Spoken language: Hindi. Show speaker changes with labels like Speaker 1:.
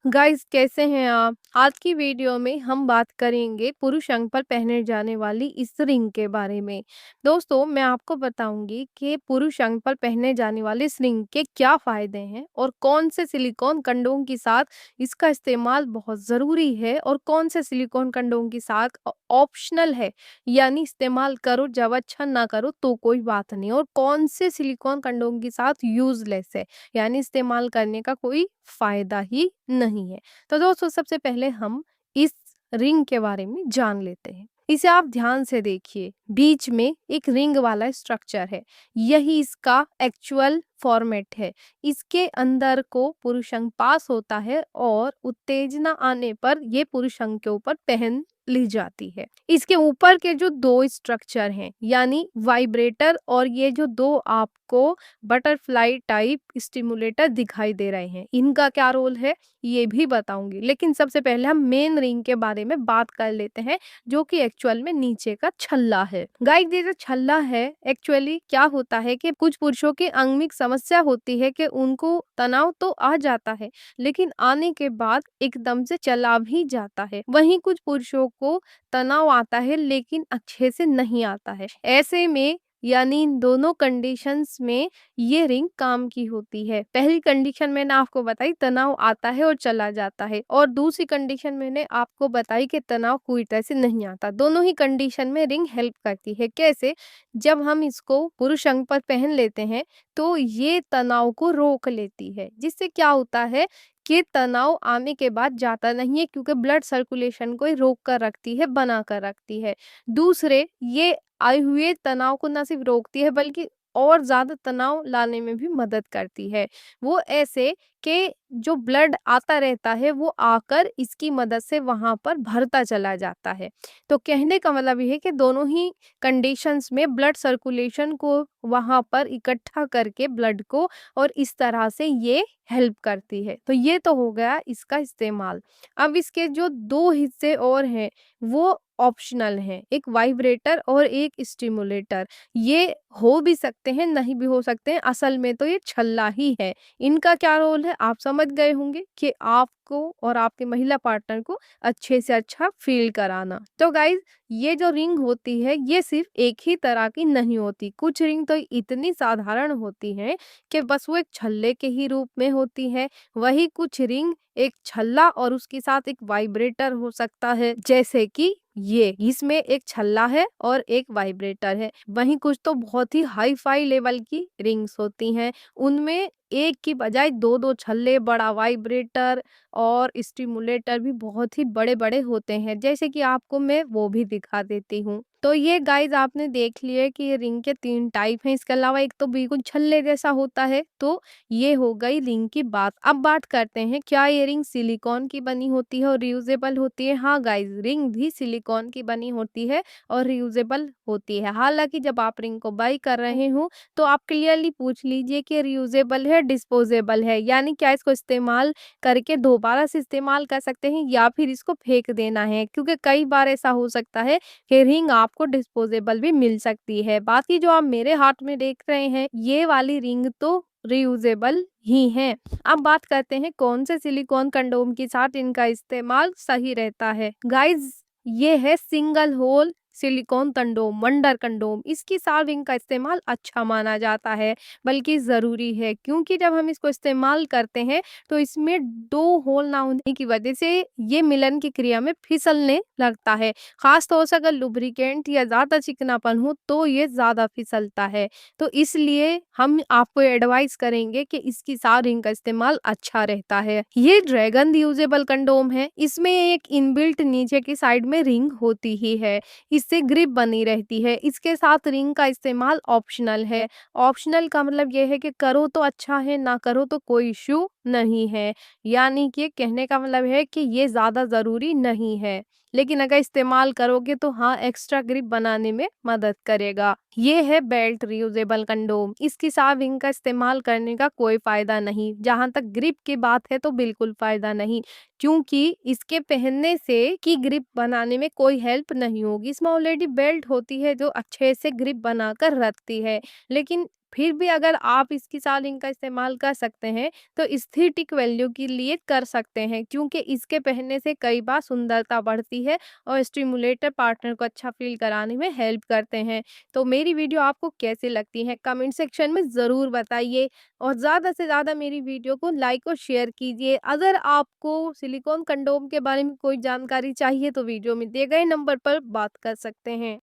Speaker 1: गाइस, कैसे हैं आप? आज की वीडियो में हम बात करेंगे पुरुष अंग पर पहने जाने वाली इस रिंग के बारे में। दोस्तों, मैं आपको बताऊंगी कि पुरुष अंग पर पहने जाने वाली इस रिंग के क्या फायदे हैं और कौन से सिलिकॉन कंडोम के साथ इसका इस्तेमाल बहुत ज़रूरी है और कौन से सिलिकॉन कंडोम के साथ ऑप्शनल है, यानी इस्तेमाल करो, जब अच्छा ना करो तो कोई बात नहीं, और कौन से सिलिकॉन कंडोम के साथ यूजलेस है, यानी इस्तेमाल करने का कोई फायदा ही नहीं है। तो दोस्तों, सबसे पहले हम इस रिंग के बारे में जान लेते हैं। इसे आप ध्यान से देखिए, बीच में एक रिंग वाला स्ट्रक्चर है। यही इसका एक्चुअल फॉर्मेट है। इसके अंदर को पुरुष अंग पास होता है और उत्तेजना आने पर ये पुरुष अंग के ऊपर पहन ली जाती है। इसके ऊपर के जो दो स्ट्रक्चर हैं, यानी वाइब्रेटर, और ये जो दो आपको बटरफ्लाई टाइप स्टिमुलेटर दिखाई दे रहे हैं, इनका क्या रोल है ये भी बताऊंगी। लेकिन सबसे पहले हम मेन रिंग के बारे में बात कर लेते हैं, जो कि एक्चुअल में नीचे का छल्ला है। गाइस, ये जो छल्ला है, एक्चुअली क्या होता है कि कुछ पुरुषों की अंग में समस्या होती है कि उनको तनाव तो आ जाता है, लेकिन आने के बाद एकदम से चला भी जाता है। वहीं कुछ पुरुषों को तनाव आता है लेकिन अच्छे से नहीं आता है। ऐसे में, यानी इन दोनों कंडीशंस में ये रिंग काम की होती है। पहली कंडीशन मैंने आपको बताई, तनाव आता है और चला जाता है, और दूसरी कंडीशन मैंने आपको बताई कि तनाव पूरी तरह से नहीं आता। दोनों ही कंडीशन में रिंग हेल्प करती है। कैसे? जब हम इसको पुरुष अंग पर पहन लेते हैं तो ये तनाव को रोक लेती है, जिससे क्या होता है कि तनाव आने के बाद जाता नहीं है, क्योंकि ब्लड सर्कुलेशन को ही रोक कर रखती है, बना कर रखती है। दूसरे, ये आए हुए तनाव को न सिर्फ रोकती है बल्कि और ज्यादा तनाव लाने में भी मदद करती है। वो ऐसे कि जो ब्लड आता रहता है वो आकर इसकी मदद से वहां पर भरता चला जाता है। तो कहने का मतलब ये है कि दोनों ही कंडीशंस में ब्लड सर्कुलेशन को वहां पर इकट्ठा करके ब्लड को, और इस तरह से ये हेल्प करती है। तो ये तो हो गया इसका इस्तेमाल। अब इसके जो दो हिस्से और हैं वो ऑप्शनल हैं, एक वाइब्रेटर और एक स्टिमुलेटर। ये हो भी सकते हैं, नहीं भी हो सकते हैं, असल में तो ये छल्ला ही है। इनका क्या रोल है आप समझ गए होंगे, कि आपको और आपके महिला पार्टनर को अच्छे से अच्छा फील कराना। तो गाइज, ये जो रिंग होती है ये सिर्फ एक ही तरह की नहीं होती। कुछ रिंग तो इतनी साधारण होती हैं कि बस वो एक छल्ले के ही रूप में होती है। वही कुछ रिंग एक छल्ला और उसके साथ एक वाइब्रेटर हो सकता है, जैसे कि ये इसमें एक छल्ला है और एक वाइब्रेटर है। वहीं कुछ तो बहुत ही हाई फाई लेवल की रिंग्स होती हैं, उनमें एक की बजाय दो दो छल्ले, बड़ा वाइब्रेटर और स्टिमुलेटर भी बहुत ही बड़े बड़े होते हैं, जैसे कि आपको मैं वो भी दिखा देती हूँ। तो ये गाइज आपने देख लिया कि ये रिंग के तीन टाइप हैं। इसके अलावा एक तो बिल्कुल छल्ले जैसा होता है। तो ये हो गई रिंग की बात। अब बात करते हैं, क्या ये रिंग सिलिकॉन की बनी होती है और रियूजेबल होती है? हाँ गाइज, रिंग भी सिलिकॉन की बनी होती है और रियूजेबल होती है। हालांकि जब आप रिंग को बाई कर रहे हो तो आप क्लियरली पूछ लीजिए कि रियूजेबल है, डिस्पोजेबल है, यानी क्या इसको इस्तेमाल करके दोबारा से इस्तेमाल कर सकते हैं या फिर इसको फेंक देना है, क्योंकि कई बार ऐसा हो सकता है कि रिंग आपको डिस्पोजेबल भी मिल सकती है। बाकी जो आप मेरे हाथ में देख रहे हैं ये वाली रिंग तो रियूजेबल ही है। अब बात करते हैं कौन से सिलिकॉन कंडोम के साथ इनका इस्तेमाल सही रहता है। गाइज, ये है single hole silicone condom, wonder condom. इसकी साथ रिंग का इस्तेमाल अच्छा माना जाता है, बल्कि जरूरी है, क्योंकि जब हम इसको इस्तेमाल करते हैं तो इसमें दो होल ना होने की वजह से ये मिलन की क्रिया में फिसलने लगता है। खास तौर से अगर लुब्रिकेंट या ज्यादा चिकनापन हो तो ये ज्यादा फिसलता है। तो इसलिए हम आपको एडवाइस करेंगे कि इसकी साथ रिंग का इस्तेमाल अच्छा रहता है। ये ड्रैगन यूजेबल कंडोम है। इसमें एक इनबिल्ट नीचे की साइड में रिंग होती ही है, इससे ग्रिप बनी रहती है। इसके साथ रिंग का इस्तेमाल ऑप्शनल है। ऑप्शनल का मतलब ये है कि करो तो अच्छा है, ना करो तो कोई इश्यू नहीं है, यानी कि कहने का मतलब है कि ये ज्यादा जरूरी नहीं है, लेकिन अगर इस्तेमाल करोगे तो हाँ, एक्स्ट्रा ग्रिप बनाने में मदद करेगा। ये है बेल्ट रियूजेबल कंडोम। इसकी साथ रिंग का इस्तेमाल करने का कोई फायदा नहीं। जहां तक ग्रिप की बात है तो बिल्कुल फायदा नहीं, क्योंकि इसके पहनने से की ग्रिप बनाने में कोई हेल्प नहीं होगी। इसमें ऑलरेडी बेल्ट होती है जो अच्छे से ग्रिप बनाकर रखती है, लेकिन फिर भी अगर आप इसकी सालिंग का इस्तेमाल कर सकते हैं, तो एस्थेटिक वैल्यू के लिए कर सकते हैं, क्योंकि इसके पहनने से कई बार सुंदरता बढ़ती है और स्टिमुलेटर पार्टनर को अच्छा फ़ील कराने में हेल्प करते हैं। तो मेरी वीडियो आपको कैसी लगती है? कमेंट सेक्शन में ज़रूर बताइए और ज़्यादा से ज़्यादा मेरी वीडियो को लाइक और शेयर कीजिए। अगर आपको सिलिकॉन कंडोम के बारे में कोई जानकारी चाहिए, तो वीडियो में दिए गए नंबर पर बात कर सकते हैं।